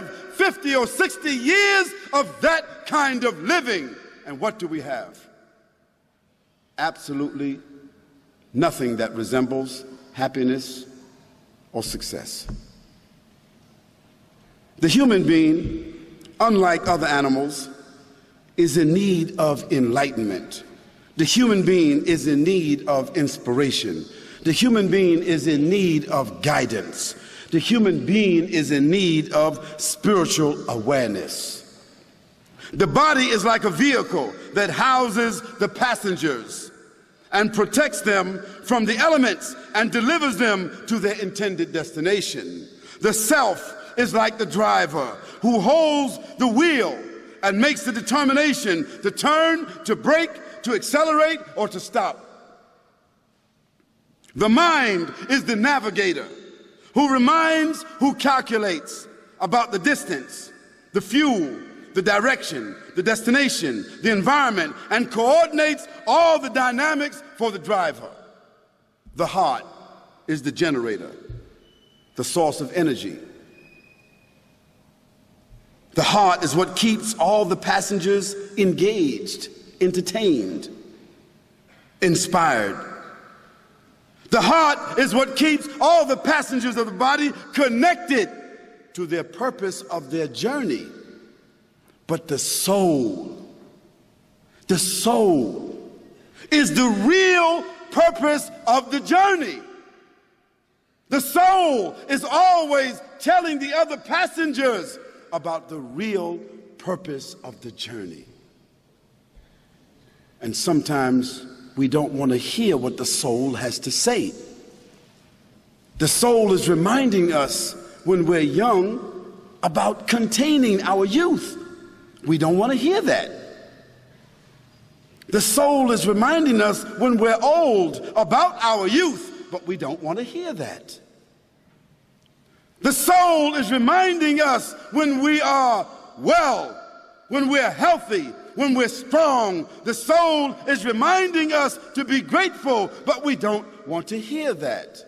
live 50 or 60 years of that kind of living. And what do we have? Absolutely nothing that resembles happiness or success. The human being, unlike other animals, is in need of enlightenment. The human being is in need of inspiration. The human being is in need of guidance. The human being is in need of spiritual awareness. The body is like a vehicle that houses the passengers and protects them from the elements and delivers them to their intended destination. The self is like the driver who holds the wheel and makes the determination to turn, to brake, to accelerate, or to stop. The mind is the navigator who reminds, who calculates about the distance, the fuel, the direction, the destination, the environment, and coordinates all the dynamics for the driver. The heart is the generator, the source of energy. The heart is what keeps all the passengers engaged, entertained, inspired. The heart is what keeps all the passengers of the body connected to their purpose of their journey. But the soul is the real purpose of the journey. The soul is always telling the other passengers about the real purpose of the journey. And sometimes we don't want to hear what the soul has to say. The soul is reminding us when we're young about containing our youth. We don't want to hear that. The soul is reminding us when we're old about our youth, but we don't want to hear that. The soul is reminding us when we are well, when we're healthy, when we're strong. The soul is reminding us to be grateful, but we don't want to hear that.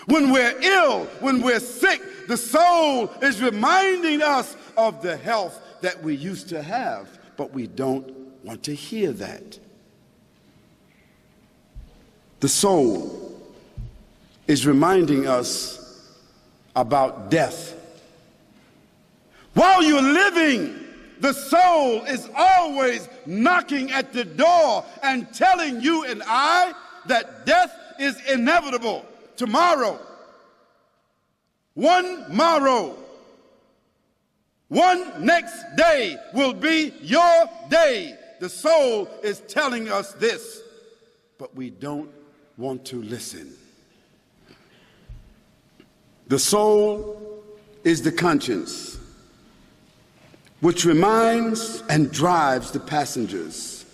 When we're ill, when we're sick, the soul is reminding us of the health that we used to have, but we don't want to hear that. The soul is reminding us about death. While you're living, the soul is always knocking at the door and telling you and I that death is inevitable. Tomorrow, one morrow, one next day will be your day. The soul is telling us this, but we don't want to listen. The soul is the conscience, which reminds and drives the passengers.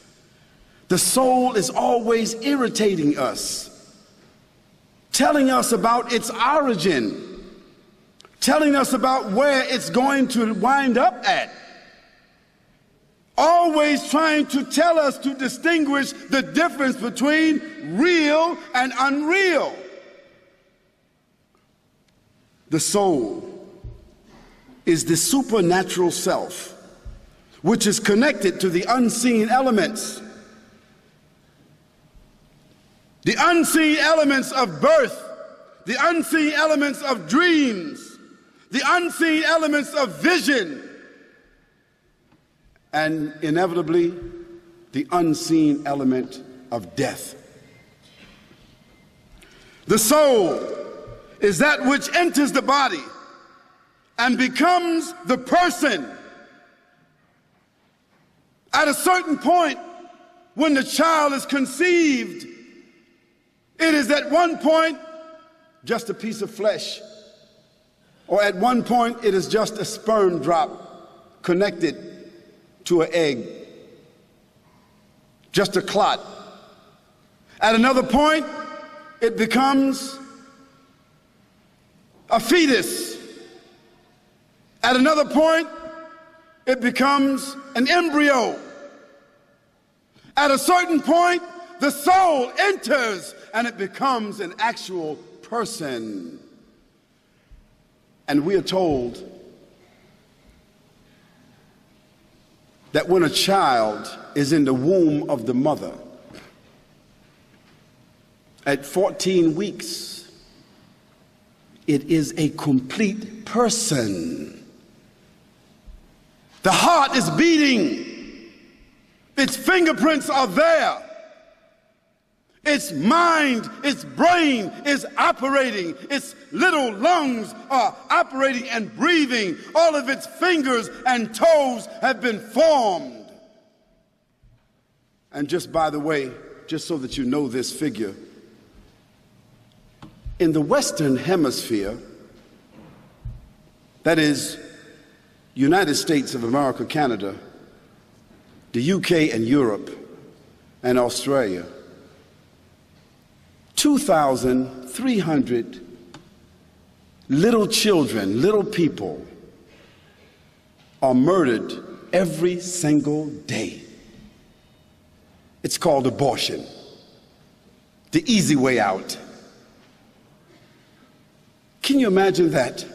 The soul is always irritating us, telling us about its origin, telling us about where it's going to wind up at, always trying to tell us to distinguish the difference between real and unreal. The soul is the supernatural self, which is connected to the unseen elements. The unseen elements of birth, the unseen elements of dreams, the unseen elements of vision, and inevitably, the unseen element of death. The soul is that which enters the body and becomes the person. At a certain point, when the child is conceived, it is at one point just a piece of flesh, or at one point it is just a sperm drop connected to an egg, just a clot. At another point, it becomes a fetus. At another point, it becomes an embryo. At a certain point, the soul enters and it becomes an actual person. And we are told that when a child is in the womb of the mother, at 14 weeks, it is a complete person. The heart is beating. Its fingerprints are there. Its mind, its brain is operating. Its little lungs are operating and breathing. All of its fingers and toes have been formed. And just by the way, just so that you know this figure, in the Western Hemisphere, that is, United States of America, Canada, the UK and Europe, and Australia, 2,300 little children, little people, are murdered every single day. It's called abortion, the easy way out. Can you imagine that?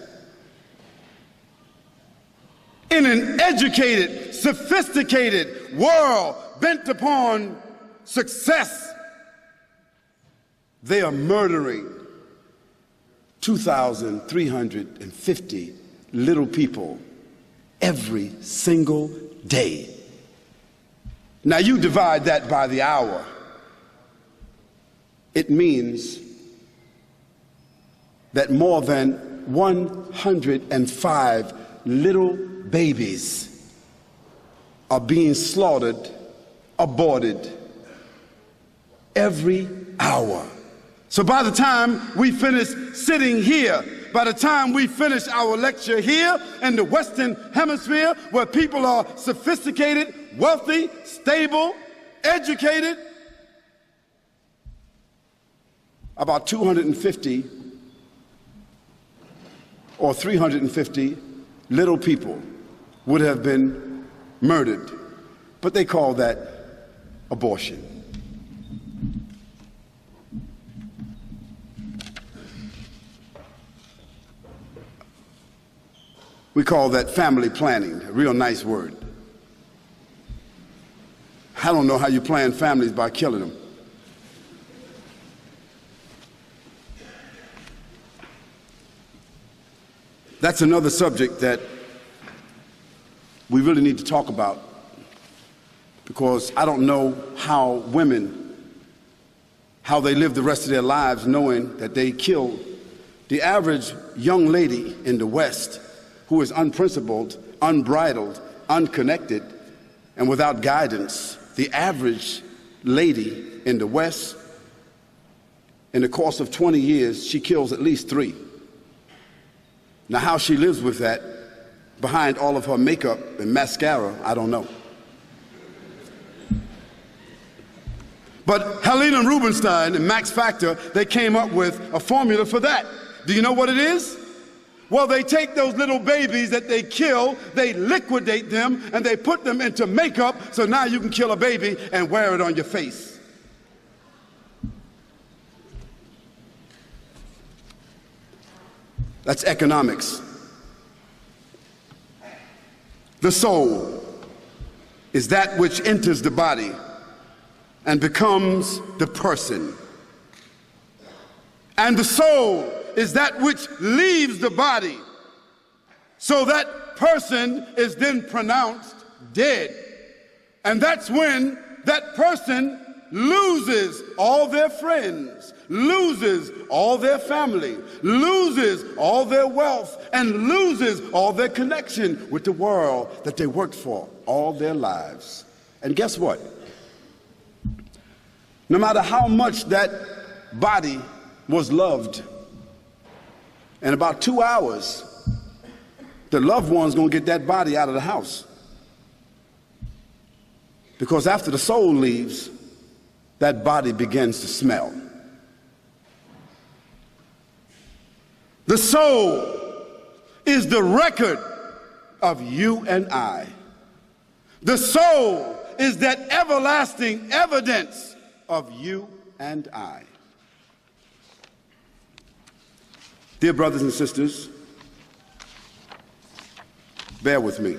In an educated, sophisticated world bent upon success, they are murdering 2,350 little people every single day. Now you divide that by the hour. It means that more than 105 little babies are being slaughtered, aborted every hour. So by the time we finish sitting here, by the time we finish our lecture here in the Western Hemisphere, where people are sophisticated, wealthy, stable, educated, about 250 or 350 little people would have been murdered. But they call that abortion. We call that family planning, a real nice word. I don't know how you plan families by killing them. That's another subject that we really need to talk about, because I don't know how women, how they live the rest of their lives knowing that they kill the average young lady in the West who is unprincipled, unbridled, unconnected, and without guidance. The average lady in the West, in the course of 20 years, she kills at least 3. Now, how she lives with that behind all of her makeup and mascara, I don't know. But Helena Rubinstein and Max Factor, they came up with a formula for that. Do you know what it is? Well, they take those little babies that they kill, they liquidate them, and they put them into makeup, so now you can kill a baby and wear it on your face. That's economics. The soul is that which enters the body and becomes the person. And the soul is that which leaves the body. So that person is then pronounced dead. And that's when that person loses all their friends, loses all their family, loses all their wealth, and loses all their connection with the world that they worked for all their lives. And guess what? No matter how much that body was loved, in about 2 hours, the loved one's going to get that body out of the house. Because after the soul leaves, that body begins to smell. The soul is the record of you and I. The soul is that everlasting evidence of you and I. Dear brothers and sisters, bear with me.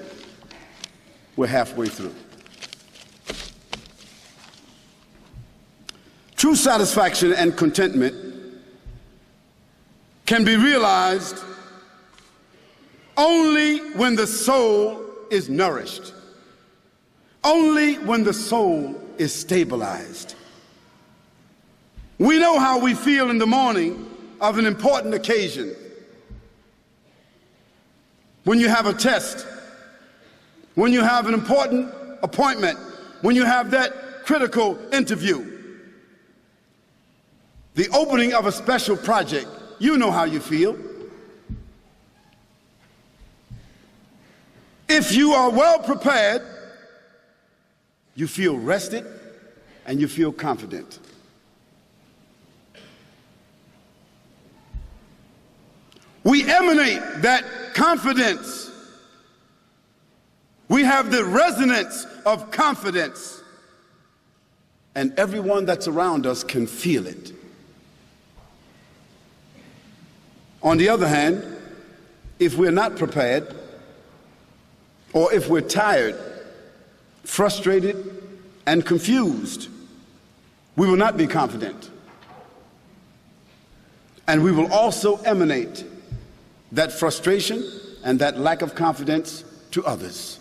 we're halfway through. True satisfaction and contentment can be realized only when the soul is nourished, only when the soul is stabilized. We know how we feel in the morning of an important occasion. When you have a test, when you have an important appointment, when you have that critical interview, the opening of a special project, you know how you feel. If you are well prepared, you feel rested and you feel confident. We emanate that confidence. We have the resonance of confidence, and everyone that's around us can feel it. On the other hand, if we're not prepared, or if we're tired, frustrated, and confused, we will not be confident. And we will also emanate that frustration and that lack of confidence to others.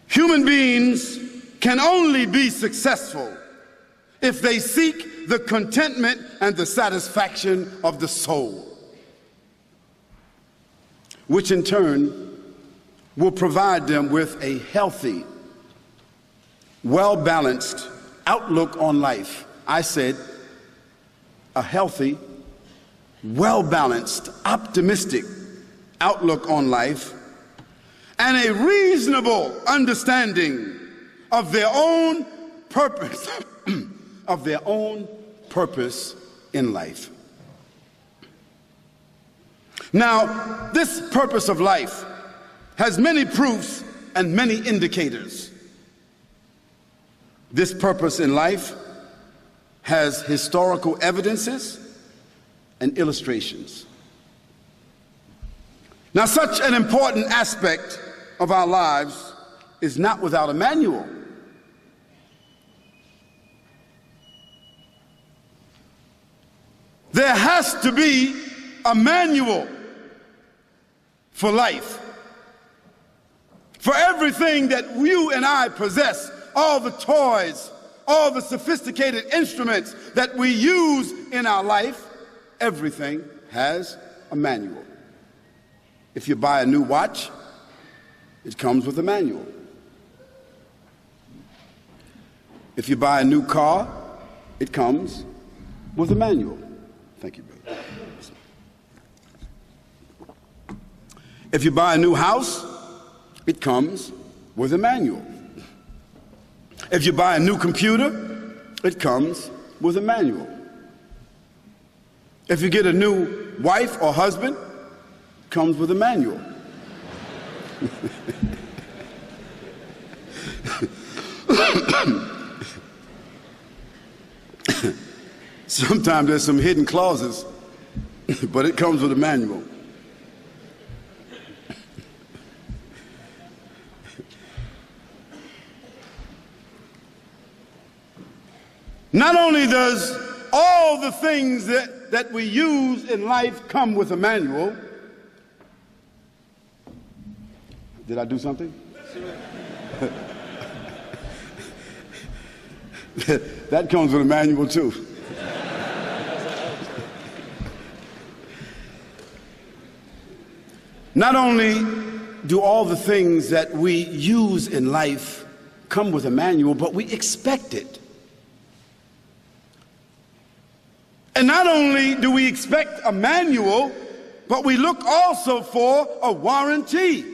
Human beings can only be successful if they seek the contentment and the satisfaction of the soul, which in turn will provide them with a healthy, well-balanced outlook on life. I said a healthy, well-balanced, optimistic outlook on life, and a reasonable understanding of their own purpose, of their own purpose in life. Now, this purpose of life has many proofs and many indicators. This purpose in life has historical evidences and illustrations. Now, such an important aspect of our lives is not without a manual. There has to be a manual for life. For everything that you and I possess, all the toys, all the sophisticated instruments that we use in our life, everything has a manual. If you buy a new watch, it comes with a manual. If you buy a new car, it comes with a manual. Thank you, brother. If you buy a new house, it comes with a manual. If you buy a new computer, it comes with a manual. If you get a new wife or husband, it comes with a manual. Sometimes there's some hidden clauses, but it comes with a manual. Not only does all the things that we use in life come with a manual. Did I do something? That comes with a manual too. Not only do all the things that we use in life come with a manual, but we expect it. And not only do we expect a manual, but we look also for a warranty.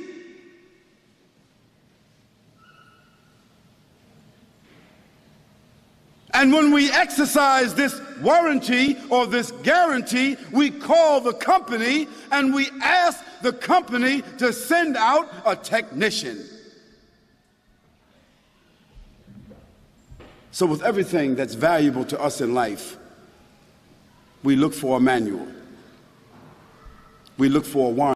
And when we exercise this warranty or this guarantee, we call the company and we ask the company to send out a technician. So with everything that's valuable to us in life, we look for a manual. We look for a warranty.